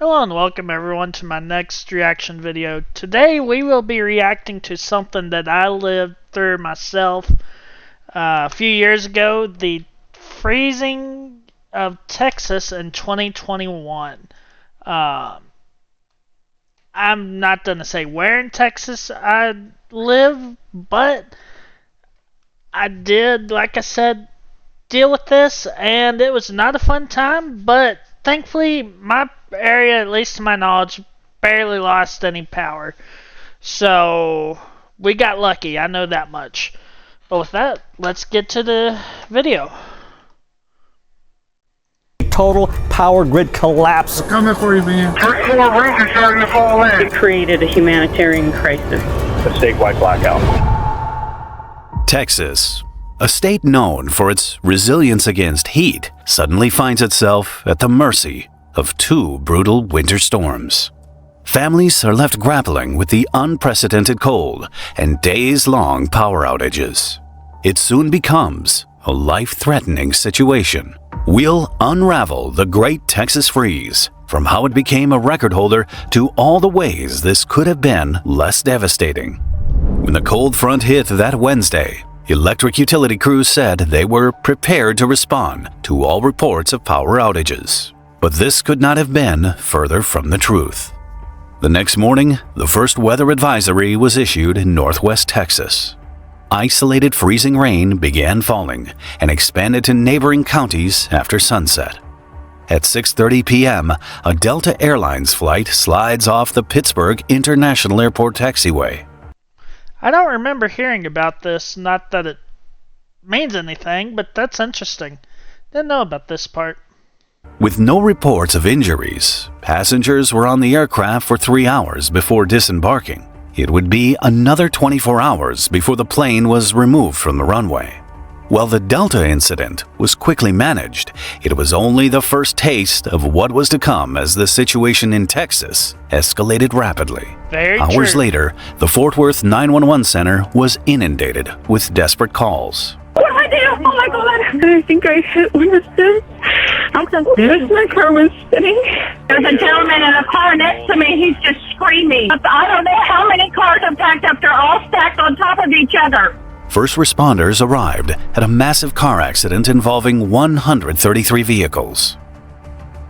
Hello and welcome everyone to my next reaction video. Today we will be reacting to something that I lived through myself a few years ago, the freezing of Texas in 2021. I'm not going to say where in Texas I live, but I did, like I said, deal with this, and it was not a fun time, but thankfully my area, at least to my knowledge, barely lost any power. So we got lucky, I know that much. But with that, let's get to the video. Total power grid collapse. We're coming for you, man. First floor roof is starting to fall in. It created a humanitarian crisis. A statewide blackout. Texas, a state known for its resilience against heat, suddenly finds itself at the mercy of two brutal winter storms. Families are left grappling with the unprecedented cold and days-long power outages. It soon becomes a life-threatening situation. We'll unravel the Great Texas Freeze, from how it became a record holder to all the ways this could have been less devastating. When the cold front hit that Wednesday, electric utility crews said they were prepared to respond to all reports of power outages. But this could not have been further from the truth. The next morning, the first weather advisory was issued in northwest Texas. Isolated freezing rain began falling and expanded to neighboring counties after sunset. At 6:30 p.m., a Delta Airlines flight slides off the Pittsburgh International Airport taxiway. I don't remember hearing about this, not that it means anything, but that's interesting. Didn't know about this part. With no reports of injuries, passengers were on the aircraft for 3 hours before disembarking. It would be another 24 hours before the plane was removed from the runway. While the Delta incident was quickly managed, it was only the first taste of what was to come as the situation in Texas escalated rapidly. Hours later, the Fort Worth 911 center was inundated with desperate calls. What do I do? Oh my God! I think I hit one of them. I'm confused. My car was spinning. There's a gentleman in a car next to me. He's just screaming. I don't know how many cars are packed up. They're all stacked on top of each other. First responders arrived at a massive car accident involving 133 vehicles.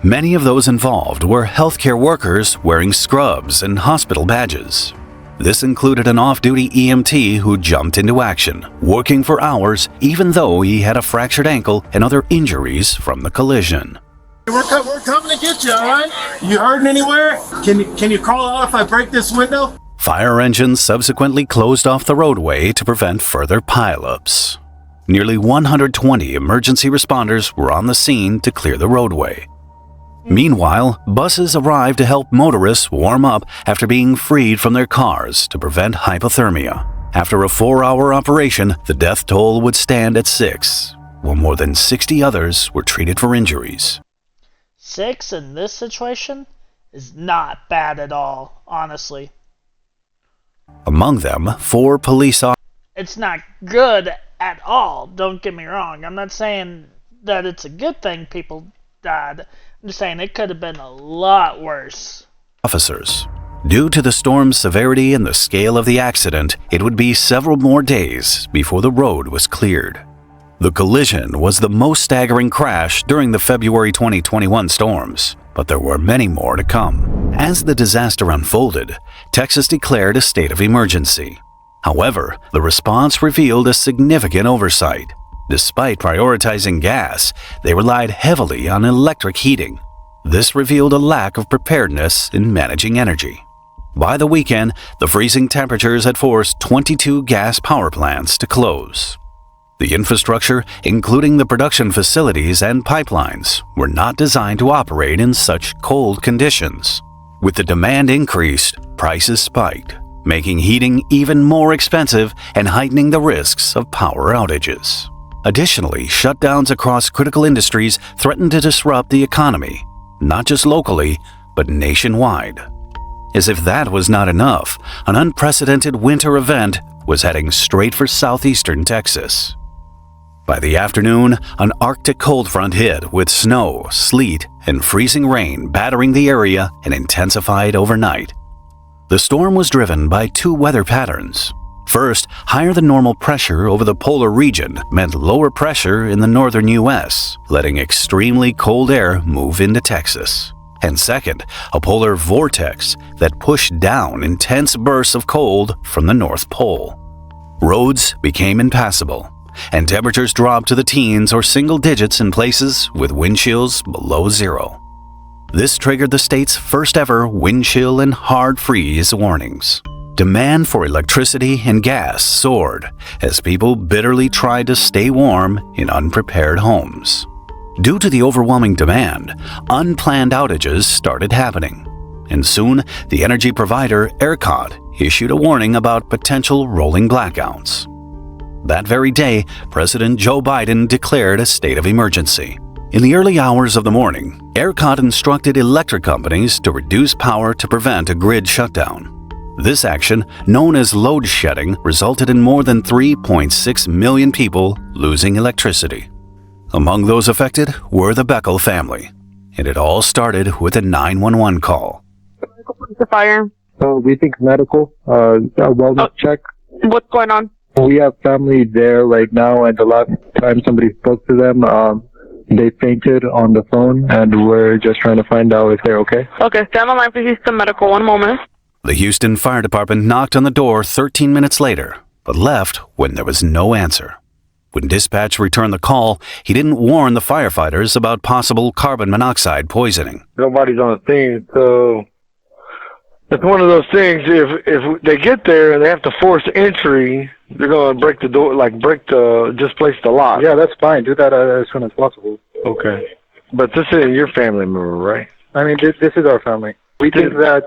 Many of those involved were healthcare workers wearing scrubs and hospital badges. This included an off-duty EMT who jumped into action, working for hours even though he had a fractured ankle and other injuries from the collision. We're coming to get you, all right? You hurting anywhere? Can you crawl out if I break this window? Fire engines subsequently closed off the roadway to prevent further pileups. Nearly 120 emergency responders were on the scene to clear the roadway. Meanwhile, buses arrived to help motorists warm up after being freed from their cars to prevent hypothermia. After a 4-hour operation, the death toll would stand at 6, while more than 60 others were treated for injuries. 6 in this situation is not bad at all, honestly. Among them, 4 police officers. It's not good at all, don't get me wrong. I'm not saying that it's a good thing people died. I'm just saying it could have been a lot worse. Due to the storm's severity and the scale of the accident, it would be several more days before the road was cleared. The collision was the most staggering crash during the February 2021 storms, but there were many more to come. As the disaster unfolded, Texas declared a state of emergency. However, the response revealed a significant oversight. Despite prioritizing gas, they relied heavily on electric heating. This revealed a lack of preparedness in managing energy. By the weekend, the freezing temperatures had forced 22 gas power plants to close. The infrastructure, including the production facilities and pipelines, were not designed to operate in such cold conditions. With the demand increased, prices spiked, making heating even more expensive and heightening the risks of power outages. Additionally, shutdowns across critical industries threatened to disrupt the economy, not just locally, but nationwide. As if that was not enough, an unprecedented winter event was heading straight for southeastern Texas. By the afternoon, an Arctic cold front hit with snow, sleet, and freezing rain battering the area and intensified overnight. The storm was driven by two weather patterns. First, higher than normal pressure over the polar region meant lower pressure in the northern U.S., letting extremely cold air move into Texas. And second, a polar vortex that pushed down intense bursts of cold from the North Pole. Roads became impassable, and temperatures dropped to the teens or single digits in places with wind chills below zero. This triggered the state's first ever wind chill and hard freeze warnings. Demand for electricity and gas soared as people bitterly tried to stay warm in unprepared homes. Due to the overwhelming demand, unplanned outages started happening, and soon the energy provider ERCOT issued a warning about potential rolling blackouts. That very day, President Joe Biden declared a state of emergency. In the early hours of the morning, ERCOT instructed electric companies to reduce power to prevent a grid shutdown. This action, known as load shedding, resulted in more than 3.6 million people losing electricity. Among those affected were the Beckel family, and it all started with a 911 call. The fire. We think medical, a wellness check. What's going on? We have family there right now, and the last time somebody spoke to them, they fainted on the phone, and we're just trying to find out if they're okay. Okay, stand on line for Houston Medical. 1 moment. The Houston Fire Department knocked on the door 13 minutes later, but left when there was no answer. When dispatch returned the call, he didn't warn the firefighters about possible carbon monoxide poisoning. Nobody's on the scene, so it's one of those things. If they get there and they have to force entry, they're going to break the door, displace the lock. Yeah, that's fine. Do that as soon as possible. Okay. But this isn't your family member, right? I mean, this is our family. We think that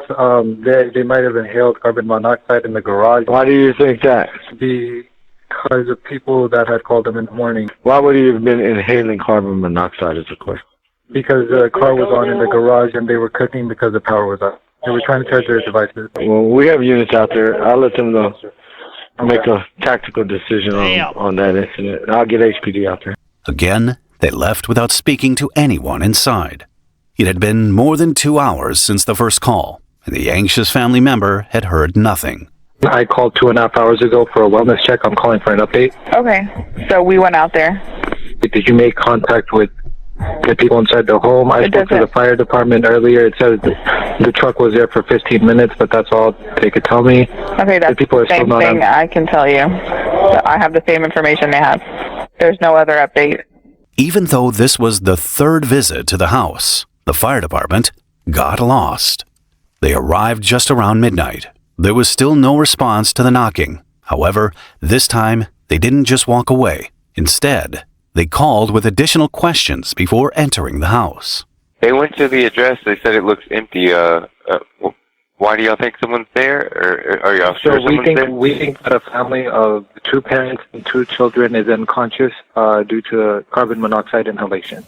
they might have inhaled carbon monoxide in the garage. Why do you think that? Because of people that had called them in the morning. Why would he have been inhaling carbon monoxide is the question. Because the car was on in the garage and they were cooking because the power was out. They were trying to charge their devices. Well, we have units out there. I'll let them know. I'll make a tactical decision on that incident. I'll get HPD out there. Again, they left without speaking to anyone inside. It had been more than 2 hours since the first call, and the anxious family member had heard nothing. I called 2.5 hours ago for a wellness check. I'm calling for an update. Okay, so we went out there. Did you make contact with the people inside the home? I spoke to the fire department earlier. It says the truck was there for 15 minutes, but that's all they could tell me. Okay, that's the same thing I can tell you. I have the same information they have. There's no other update. Even though this was the third visit to the house, the fire department got lost. They arrived just around midnight. There was still no response to the knocking. However, this time, they didn't just walk away. Instead, they called with additional questions before entering the house. They went to the address. They said it looks empty. Why do y'all think someone's there? Or are y'all sure someone's there? We think that a family of 2 parents and 2 children is unconscious due to carbon monoxide inhalation.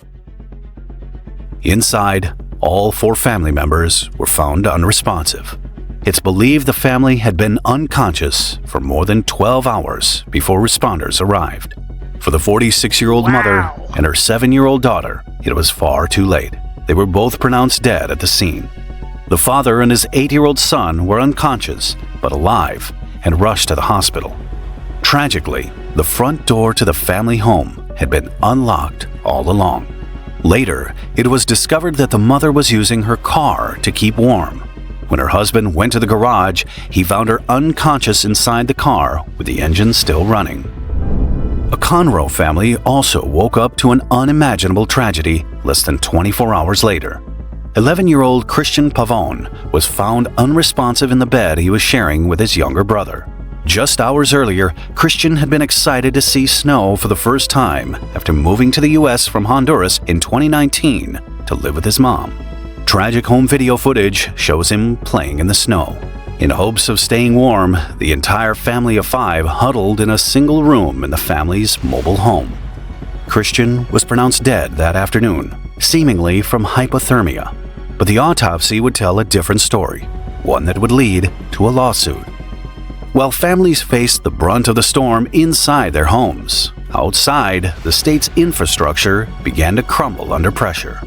Inside, all 4 family members were found unresponsive. It's believed the family had been unconscious for more than 12 hours before responders arrived. For the 46-year-old mother and her 7-year-old daughter, it was far too late. They were both pronounced dead at the scene. The father and his 8-year-old son were unconscious, but alive, and rushed to the hospital. Tragically, the front door to the family home had been unlocked all along. Later, it was discovered that the mother was using her car to keep warm. When her husband went to the garage, he found her unconscious inside the car with the engine still running. A Conroe family also woke up to an unimaginable tragedy less than 24 hours later. 11-year-old Christian Pavone was found unresponsive in the bed he was sharing with his younger brother. Just hours earlier, Christian had been excited to see snow for the first time after moving to the U.S. from Honduras in 2019 to live with his mom. Tragic home video footage shows him playing in the snow. In hopes of staying warm, the entire family of 5 huddled in a single room in the family's mobile home. Christian was pronounced dead that afternoon, seemingly from hypothermia. But the autopsy would tell a different story, one that would lead to a lawsuit. While families faced the brunt of the storm inside their homes, Outside, the state's infrastructure began to crumble under pressure.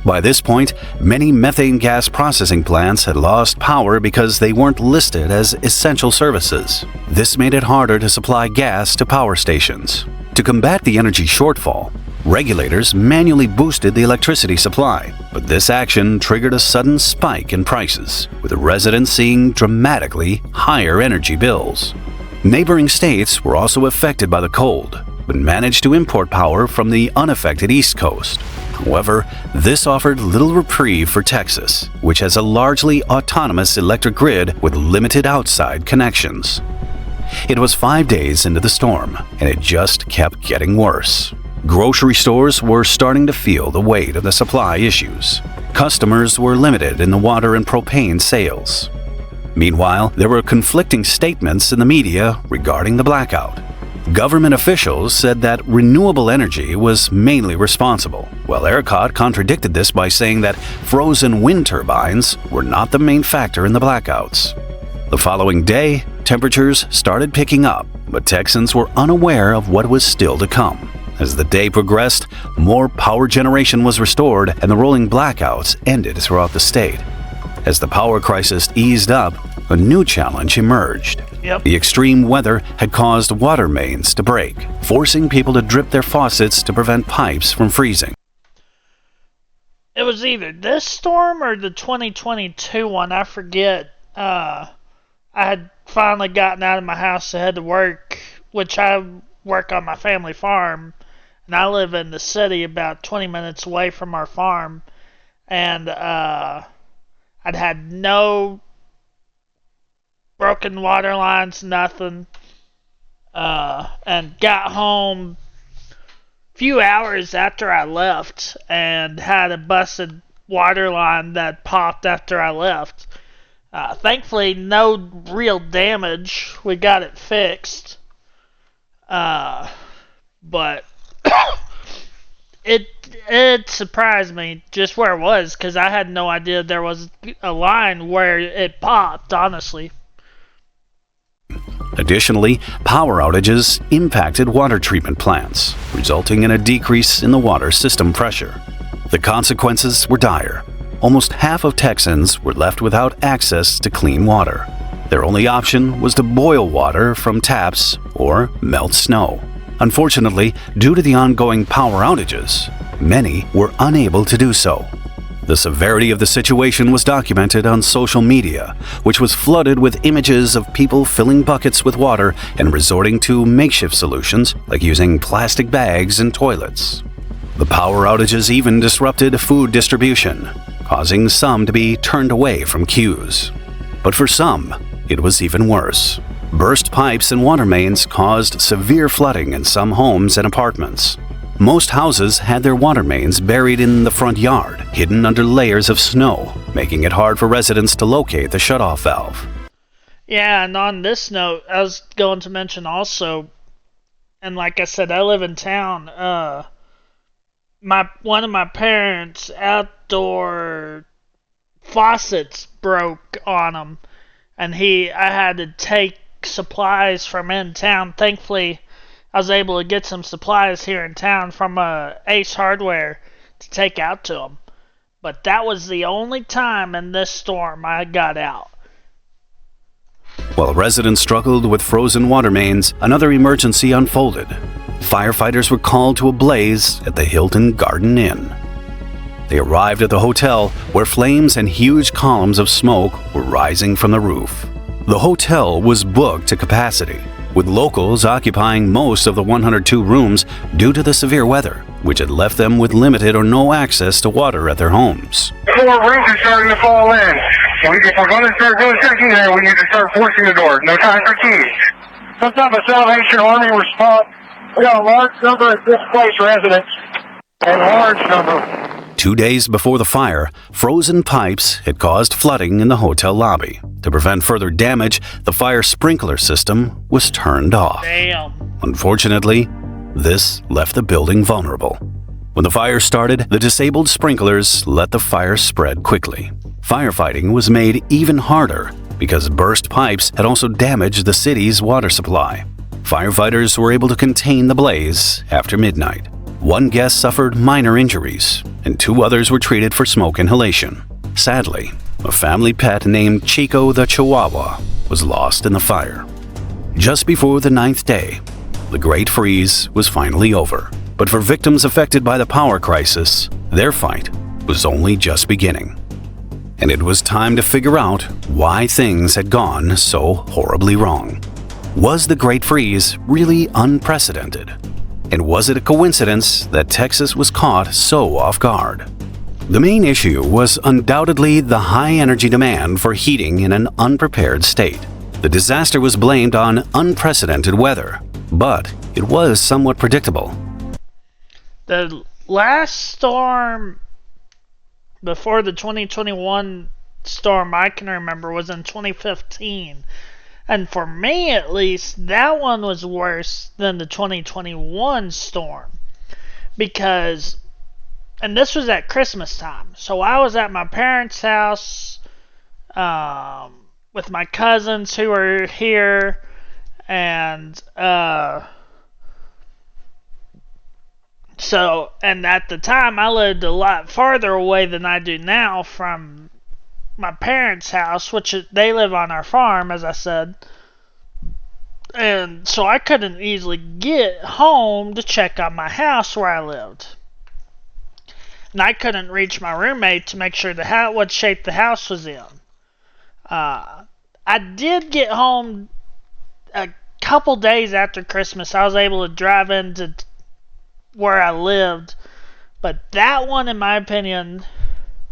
By this point, many methane gas processing plants had lost power because they weren't listed as essential services. This made it harder to supply gas to power stations. To combat the energy shortfall, regulators manually boosted the electricity supply, but this action triggered a sudden spike in prices, with the residents seeing dramatically higher energy bills. Neighboring states were also affected by the cold, but managed to import power from the unaffected East Coast. However, this offered little reprieve for Texas, which has a largely autonomous electric grid with limited outside connections. It was 5 days into the storm, and it just kept getting worse. Grocery stores were starting to feel the weight of the supply issues. Customers were limited in the water and propane sales. Meanwhile, there were conflicting statements in the media regarding the blackout. Government officials said that renewable energy was mainly responsible, while ERCOT contradicted this by saying that frozen wind turbines were not the main factor in the blackouts. The following day, temperatures started picking up, but Texans were unaware of what was still to come. As the day progressed, more power generation was restored and the rolling blackouts ended throughout the state. As the power crisis eased up, a new challenge emerged. The extreme weather had caused water mains to break, forcing people to drip their faucets to prevent pipes from freezing. It was either this storm or the 2022 one, I forget. I had finally gotten out of my house to head to work, which I work on my family farm, and I live in the city about 20 minutes away from our farm, and I'd had no broken water lines, nothing, and got home a few hours after I left and had a busted water line that popped after I left. Thankfully, no real damage. We got it fixed. But it surprised me just where it was, because I had no idea there was a line where it popped, honestly. Additionally, power outages impacted water treatment plants, resulting in a decrease in the water system pressure. The consequences were dire. Almost half of Texans were left without access to clean water. Their only option was to boil water from taps or melt snow. Unfortunately, due to the ongoing power outages, many were unable to do so. The severity of the situation was documented on social media, which was flooded with images of people filling buckets with water and resorting to makeshift solutions like using plastic bags and toilets. The power outages even disrupted food distribution, causing some to be turned away from queues. But for some, it was even worse. Burst pipes and water mains caused severe flooding in some homes and apartments. Most houses had their water mains buried in the front yard, hidden under layers of snow, making it hard for residents to locate the shutoff valve. Yeah, and on this note, I was going to mention also, and like I said, I live in town. One of my parents' outdoor faucets broke on them, and I had to take supplies from in town. Thankfully, I was able to get some supplies here in town from Ace Hardware to take out to him. But that was the only time in this storm I got out. While residents struggled with frozen water mains, another emergency unfolded. Firefighters were called to a blaze at the Hilton Garden Inn. They arrived at the hotel where flames and huge columns of smoke were rising from the roof. The hotel was booked to capacity, with locals occupying most of the 102 rooms due to the severe weather, which had left them with limited or no access to water at their homes. 4 rooms are starting to fall in. If we're going to start going checking there, we need to start forcing the door. No time for keys. Some type of Salvation Army response. We got a large number of displaced residents. A large number. 2 days before the fire, frozen pipes had caused flooding in the hotel lobby. To prevent further damage, the fire sprinkler system was turned off. Damn. Unfortunately, this left the building vulnerable. When the fire started, the disabled sprinklers let the fire spread quickly. Firefighting was made even harder because burst pipes had also damaged the city's water supply. Firefighters were able to contain the blaze after midnight. One guest suffered minor injuries, and 2 others were treated for smoke inhalation. Sadly, a family pet named Chico the Chihuahua was lost in the fire. Just before the 9th day, the Great Freeze was finally over. But for victims affected by the power crisis, their fight was only just beginning. And it was time to figure out why things had gone so horribly wrong. Was the Great Freeze really unprecedented? And was it a coincidence that Texas was caught so off guard? The main issue was undoubtedly the high energy demand for heating in an unprepared state. The disaster was blamed on unprecedented weather, but it was somewhat predictable. The last storm before the 2021 storm I can remember was in 2015. And for me, at least, that one was worse than the 2021 storm. Because, and this was at Christmas time. So I was at my parents' house with my cousins who were here. And, and at the time, I lived a lot farther away than I do now from my parents' house, which they live on our farm, as I said. And so I couldn't easily get home to check on my house where I lived. And I couldn't reach my roommate to make sure what shape the house was in. I did get home a couple days after Christmas. I was able to drive into where I lived. But that one, in my opinion,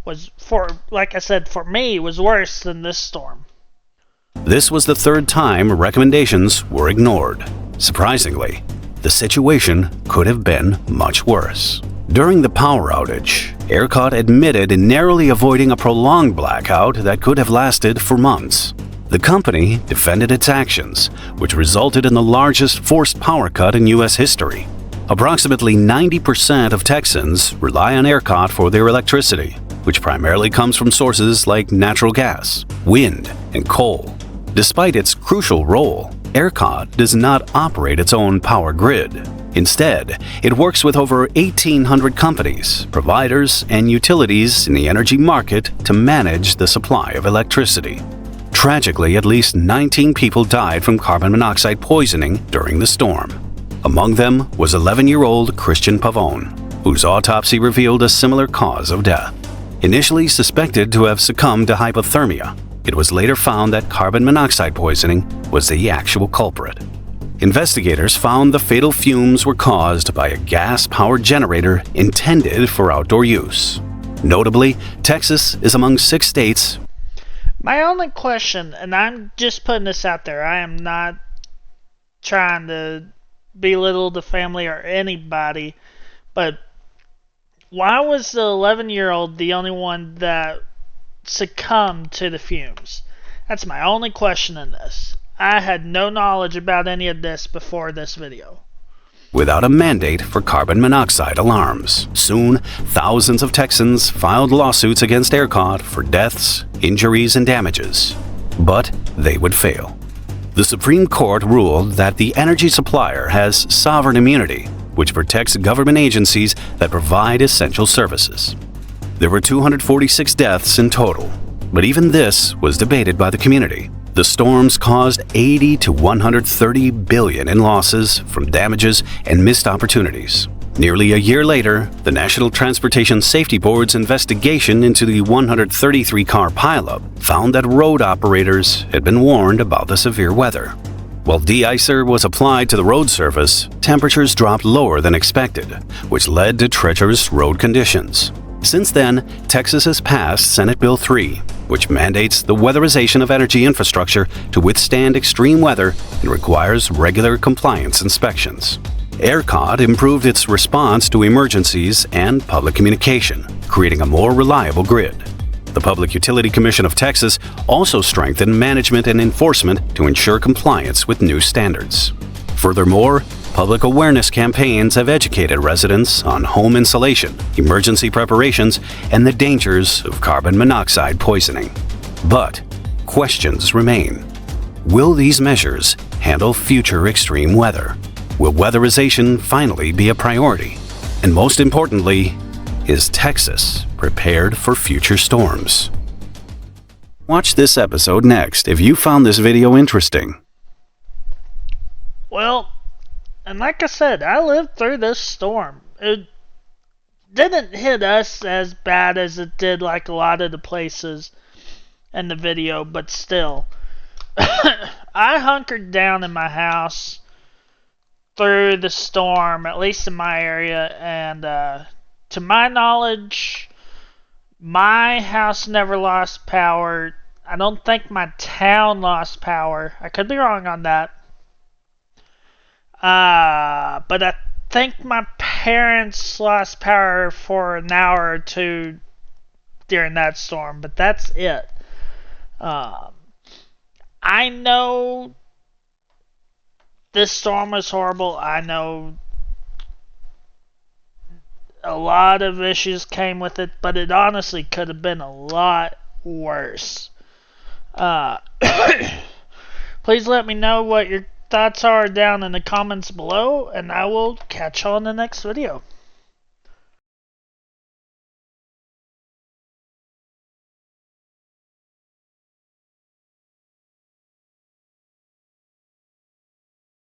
was, like I said, for me, was worse than this storm. This was the 3rd time recommendations were ignored. Surprisingly, the situation could have been much worse. During the power outage, ERCOT admitted in narrowly avoiding a prolonged blackout that could have lasted for months. The company defended its actions, which resulted in the largest forced power cut in U.S. history. Approximately 90% of Texans rely on ERCOT for their electricity, which primarily comes from sources like natural gas, wind, and coal. Despite its crucial role, ERCOT does not operate its own power grid. Instead, it works with over 1,800 companies, providers, and utilities in the energy market to manage the supply of electricity. Tragically, at least 19 people died from carbon monoxide poisoning during the storm. Among them was 11-year-old Christian Pavone, whose autopsy revealed a similar cause of death. Initially suspected to have succumbed to hypothermia, it was later found that carbon monoxide poisoning was the actual culprit. Investigators found the fatal fumes were caused by a gas-powered generator intended for outdoor use. Notably, Texas is among 6 states. My only question, and I'm just putting this out there, I am not trying to belittle the family or anybody, but why was the 11-year-old the only one that succumbed to the fumes? That's my only question in this. I had no knowledge about any of this before this video. Without a mandate for carbon monoxide alarms, soon thousands of Texans filed lawsuits against ERCOT for deaths, injuries, and damages. But they would fail. The Supreme Court ruled that the energy supplier has sovereign immunity, which protects government agencies that provide essential services. There were 246 deaths in total, but even this was debated by the community. The storms caused $80 to $130 billion in losses from damages and missed opportunities. Nearly a year later, the National Transportation Safety Board's investigation into the 133-car pileup found that road operators had been warned about the severe weather. While de-icer was applied to the road surface, temperatures dropped lower than expected, which led to treacherous road conditions. Since then, Texas has passed Senate Bill 3, which mandates the weatherization of energy infrastructure to withstand extreme weather and requires regular compliance inspections. ERCOT improved its response to emergencies and public communication, creating a more reliable grid. The Public Utility Commission of Texas also strengthened management and enforcement to ensure compliance with new standards. Furthermore, public awareness campaigns have educated residents on home insulation, emergency preparations, and the dangers of carbon monoxide poisoning. But questions remain. Will these measures handle future extreme weather? Will weatherization finally be a priority? And most importantly, is Texas prepared for future storms? Watch this episode next if you found this video interesting. Well, and like I said, I lived through this storm. It didn't hit us as bad as it did like a lot of the places in the video, but still. I hunkered down in my house through the storm, at least in my area, and to my knowledge, my house never lost power. I don't think my town lost power. I could be wrong on that. But I think my parents lost power for an hour or two during that storm, but that's it. I know this storm was horrible. I know a lot of issues came with it, but it honestly could have been a lot worse. Please let me know what your thoughts are down in the comments below, and I will catch you on the next video.